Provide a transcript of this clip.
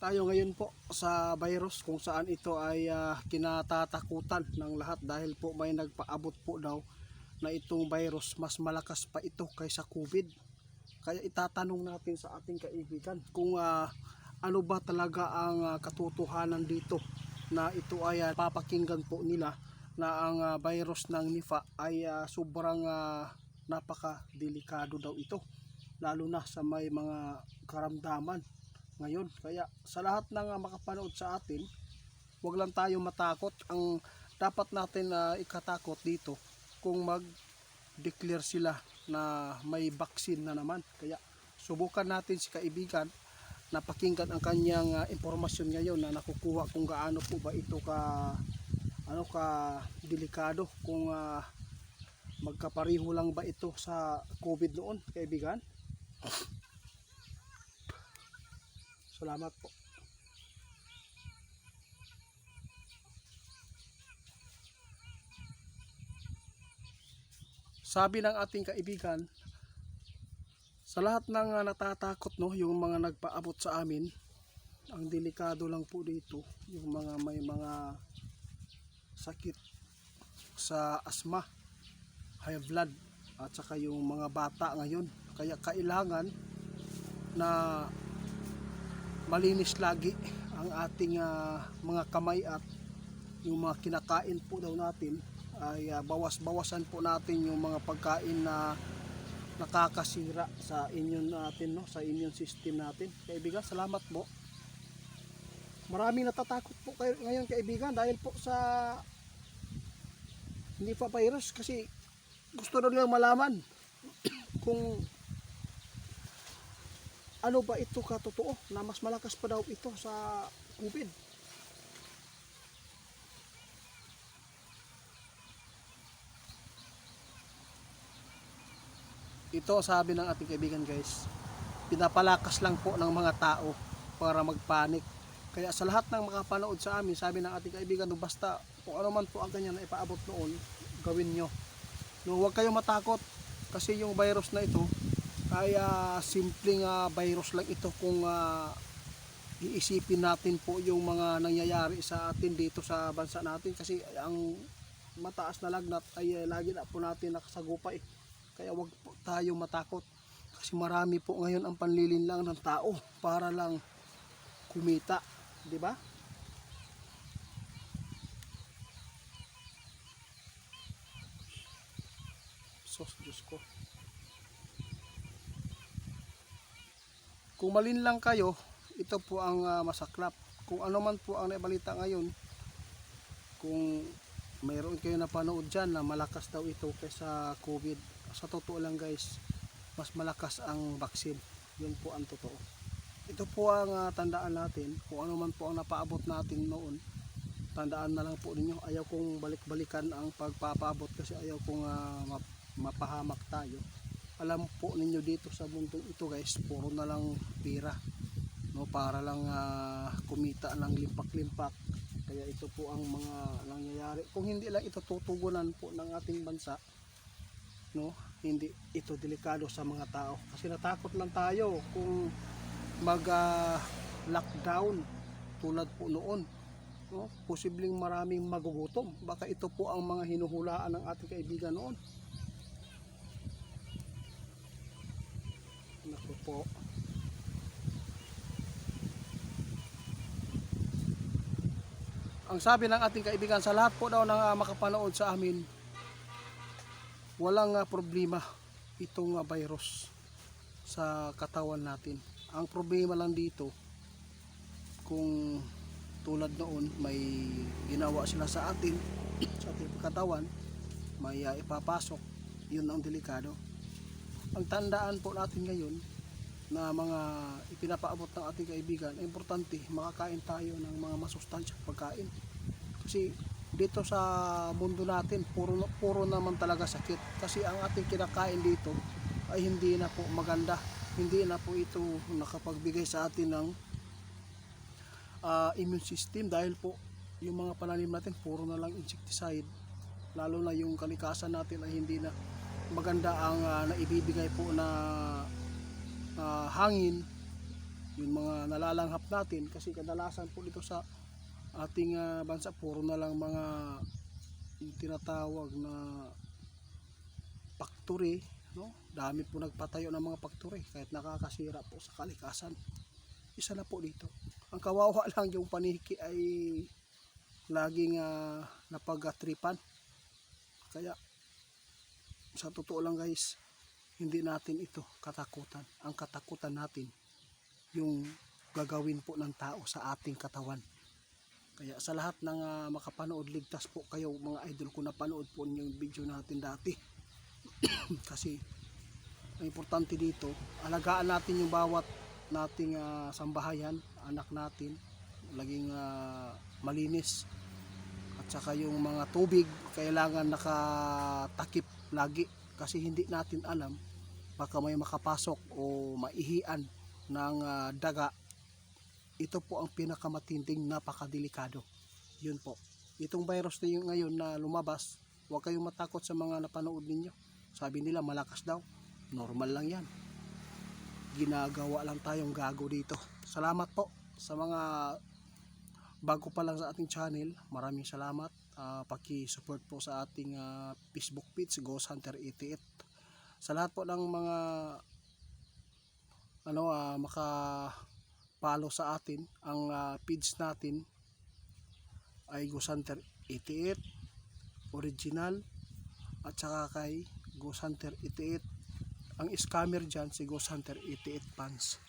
Tayo ngayon po sa virus kung saan ito ay kinatatakutan ng lahat dahil po may nagpaabot po daw na itong virus mas malakas pa ito kaysa COVID. Kaya itatanong natin sa ating kaibigan kung ano ba talaga ang katotohanan dito na ito ay papakinggan po nila na ang virus ng Nipah ay sobrang napaka-delikado daw ito, lalo na sa may mga karamdaman ngayon. Kaya sa lahat ng makapanood sa atin, huwag lang tayo matakot. Ang dapat natin ikatakot dito kung mag-declare sila na may vaccine na naman. Kaya subukan natin si kaibigan na pakinggan ang kanyang impormasyon ngayon na nakukuha kung gaano po ba ito ka delikado, kung magkapariho lang ba ito sa COVID noon, kaibigan. Salamat po. Sabi ng ating kaibigan, sa lahat ng natatakot, no, yung mga nagpaabot sa amin, ang delikado lang po dito yung mga may mga sakit sa asma, high blood, at saka yung mga bata ngayon. Kaya kailangan na malinis lagi ang ating mga kamay, at yung mga kinakain po daw natin ay bawas-bawasan po natin yung mga pagkain na nakakasira sa immune natin, no, sa immune system natin. Kaibigan, salamat po. Maraming natatakot po kayo ngayon, kaibigan, dahil po sa Nipah virus, kasi gusto na nilang malaman kung ano ba ito katotoo na mas malakas pa daw ito sa COVID. Ito sabi ng ating kaibigan, guys, pinapalakas lang po ng mga tao para magpanik. Kaya sa lahat ng makapanood sa amin, sabi ng ating kaibigan, no, basta kung ano man po ang ganyan na ipaabot noon, gawin nyo. No, huwag kayong matakot, kasi yung virus na ito ay simpleng virus lang ito kung iisipin natin po yung mga nangyayari sa atin dito sa bansa natin. Kasi ang mataas na lagnat ay lagi na po natin nakasagupay. Kaya wag po tayo matakot, kasi marami po ngayon ang panlilinlang ng tao para lang kumita, di ba? Sos, Diyos ko. Kung malinlang kayo, ito po ang masaklap. Kung ano man po ang naibalita ngayon, kung mayroon kayo napanood dyan na malakas daw ito kaysa COVID, sa totoo lang, guys, mas malakas ang vaccine. Yun po ang totoo. Ito po ang tandaan natin. Kung ano man po ang napaabot natin noon, tandaan na lang po ninyo. Ayaw kong balik-balikan ang pagpapaabot, kasi ayaw kong mapahamak tayo. Alam po ninyo, dito sa mundong ito, guys, puro na lang pira, no, para lang kumita ng limpak-limpak. Kaya ito po ang mga nangyayari. Kung hindi lang ito tutugunan po ng ating bansa, no, hindi ito delikado sa mga tao. Kasi natakot lang tayo kung mag lockdown tulad po noon, no, posibleng maraming magugutom. Baka ito po ang mga hinuhulaan ng ating kaibigan noon. Naku po. Ang sabi ng ating kaibigan, sa lahat po daw ng makapanood sa amin, walang problema itong virus sa katawan natin. Ang problema lang dito, kung tulad noon may ginawa sila sa atin, sa ating katawan, may ipapasok, yun ang delikado. Ang tandaan po natin ngayon na mga ipinapaabot ng ating kaibigan, importante makakain tayo ng mga masustansyang pagkain. Kasi dito sa mundo natin, puro naman talaga sakit. Kasi ang ating kinakain dito ay hindi na po maganda. Hindi na po ito nakapagbigay sa atin ng immune system, dahil po yung mga pananim natin puro na lang insecticide. Lalo na yung kalikasan natin ay hindi na maganda ang naibibigay po na hangin, yung mga nalalanghap natin, kasi kadalasan po dito sa ating bansa puro na lang mga yung tinatawag na factory, no? Dami po nagpatayo ng mga factory kahit nakakasira po sa kalikasan. Isa na po dito. Ang kawawa lang yung paniki ay laging napagtripan. Kaya sa totoo lang guys, hindi natin ito katakutan. Ang katakutan natin yung gagawin po ng tao sa ating katawan. Kaya sa lahat ng makapanood, ligtas po kayo mga idol kung napanood po yung video natin dati. Kasi ang importante dito, alagaan natin yung bawat nating sambahayan, anak natin, laging malinis. At saka yung mga tubig kailangan nakatakip lagi, kasi hindi natin alam, baka may makapasok o maihian ng daga. Ito po ang pinakamatinding, napakadelikado. Yun po. Itong virus na yung ngayon na lumabas, huwag kayong matakot sa mga napanood ninyo. Sabi nila malakas daw. Normal lang yan. Ginagawa lang tayong gago dito. Salamat po sa mga bago pa lang sa ating channel. Maraming salamat. Paki-support po sa ating Facebook page, Ghost Hunter 88. Sa lahat po ng mga maka-follow sa atin, ang page natin ay Ghost Hunter 88 original, at saka kay Ghost Hunter 88. Ang scammer dyan si Ghost Hunter 88 fans.